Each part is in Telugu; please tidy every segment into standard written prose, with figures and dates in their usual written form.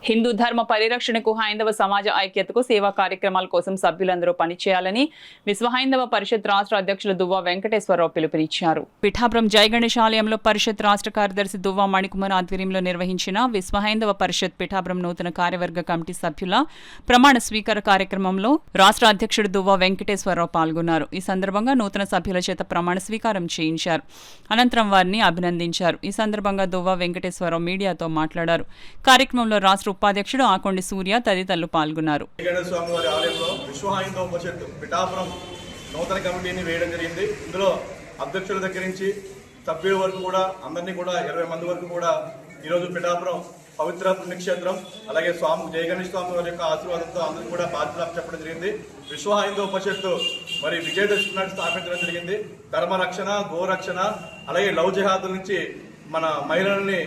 హిందూ ధర్మ పరిరక్షణకు హైందవ సమాజ ఐక్యతకు సేవా కార్యక్రమాల కోసం సభ్యులందరూ పనిచేయాలని విశ్వ హైందవ పరిషత్ రాష్ట్ర అధ్యక్షులు దువ్వ వెంకటేశ్వరరావు పిలుపునిచ్చారు. పిఠాపురం జై గణేష్ ఆలయంలో పరిషత్ రాష్ట్ర కార్యదర్శి దువ్వ మణికుమార్ ఆధ్వర్యంలో నిర్వహించిన విశ్వ హైందవ పరిషత్ పిఠాపురం నూతన కార్యవర్గ కమిటీ సభ్యుల ప్రమాణ స్వీకార కార్యక్రమంలో రాష్ట్ర అధ్యక్షుడు దువ్వ వెంకటేశ్వరరావు పాల్గొన్నారు. ఈ సందర్భంగా నూతన సభ్యుల చేత ప్రమాణ స్వీకారం చేయించారు. అనంతరం వారిని అభినందించారు. ఈ సందర్భంగా దువ్వ వెంకటేశ్వరరావు మీడియాతో మాట్లాడారు. కార్యక్రమంలో రాష్ట్ర ఉపాధ్యక్షుడు ఆకొండి సూర్య తదితరులు పాల్గొన్నారు. స్వామివారి ఆలయంలో విశ్వ హైందవ పరిషత్ పిఠాపురం నూతన కమిటీని వేయడం జరిగింది. ఇందులో అధ్యక్షుల దగ్గర నుంచి సభ్యుల వరకు కూడా అందరినీ కూడా 20 మంది వరకు కూడా ఈరోజు పిఠాపురం పవిత్ర పుణ్యక్షేత్రం అలాగే జై గణేష్ స్వామి వారి యొక్క ఆశీర్వాదంతో అందరికీ కూడా బాధ్యత చెప్పడం జరిగింది. విశ్వ హైందవ పరిషత్తు మరి విజయదశమి నాటి స్థాపించడం జరిగింది. ధర్మరక్షణ, గోరక్షణ అలాగే లవ్ జిహాదుల నుంచి మన మహిళల్ని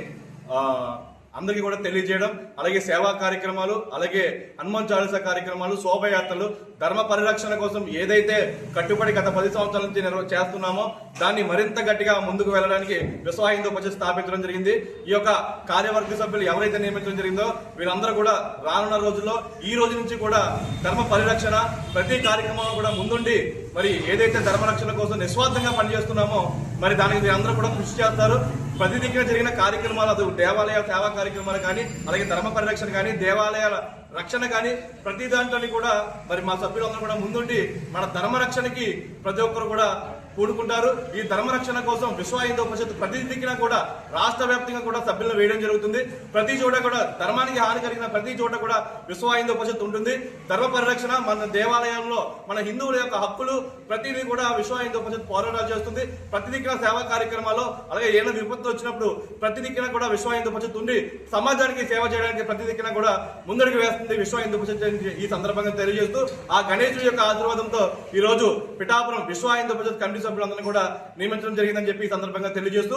అందరికీ కూడా తెలియజేయడం, అలాగే సేవా కార్యక్రమాలు, అలాగే హనుమాన్ చాలీసా కార్యక్రమాలు, శోభయాత్రలు, ధర్మ పరిరక్షణ కోసం ఏదైతే కట్టుబడి గత 10 సంవత్సరాల నుంచి చేస్తున్నామో దాన్ని మరింత గట్టిగా ముందుకు వెళ్ళడానికి విశ్వ హైందవ పరిషత్ స్థాపించడం జరిగింది. ఈ యొక్క కార్యవర్గ సభ్యులు ఎవరైతే నియమించడం జరిగిందో వీరందరూ కూడా రానున్న రోజుల్లో ఈ రోజు నుంచి కూడా ధర్మ పరిరక్షణ ప్రతి కార్యక్రమంలో కూడా ముందుండి మరి ఏదైతే ధర్మరక్షణ కోసం నిస్వార్థంగా పనిచేస్తున్నామో మరి దానికి మీరందరూ కూడా కృషి చేస్తారు. ప్రతి దిక్కున జరిగిన కార్యక్రమాలు, అది దేవాలయ సేవా కార్యక్రమాలు కానీ, అలాగే ధర్మ పరిరక్షణ కానీ, దేవాలయాల రక్షణ కానీ ప్రతి దాంట్లోని కూడా మరి మా సభ్యులందరూ కూడా ముందుండి మన ధర్మరక్షణకి ప్రతి ఒక్కరు కూడా కూడుకుంటారు. ఈ ధర్మరక్షణ కోసం విశ్వ హైందవ పరిషత్ ప్రతి దిక్కున కూడా రాష్ట్ర వ్యాప్తంగా కూడా సభ్యులను వేయడం జరుగుతుంది. ప్రతి చోట కూడా ధర్మానికి హాని కలిగిన ప్రతి చోట కూడా విశ్వ హైందవ పరిషత్ ఉంటుంది. ధర్మ పరిరక్షణ మన దేవాలయంలో మన హిందువుల యొక్క హక్కులు ప్రతిదీ కూడా విశ్వ హైందవ పరిషత్ పోరాటాలు చేస్తుంది. ప్రతి దిక్కున సేవా కార్యక్రమాలు, అలాగే ఏమైనా విపత్తు వచ్చినప్పుడు ప్రతి దిక్కున కూడా విశ్వ హైందవ పరిషత్ ఉండి సమాజానికి సేవ చేయడానికి ప్రతి దిక్కున కూడా ముందడుగు వేస్తుంది విశ్వ హైందవ పరిషత్. ఈ సందర్భంగా తెలియజేస్తూ ఆ గణేశుడి యొక్క ఆశీర్వాదంతో ఈ రోజు పిఠాపురం విశ్వ హైందవ పరిషత్ కమిటీ సభ్యులందరినీ కూడా నియమించడం జరిగిందని చెప్పి ఈ సందర్భంగా తెలియజేస్తూ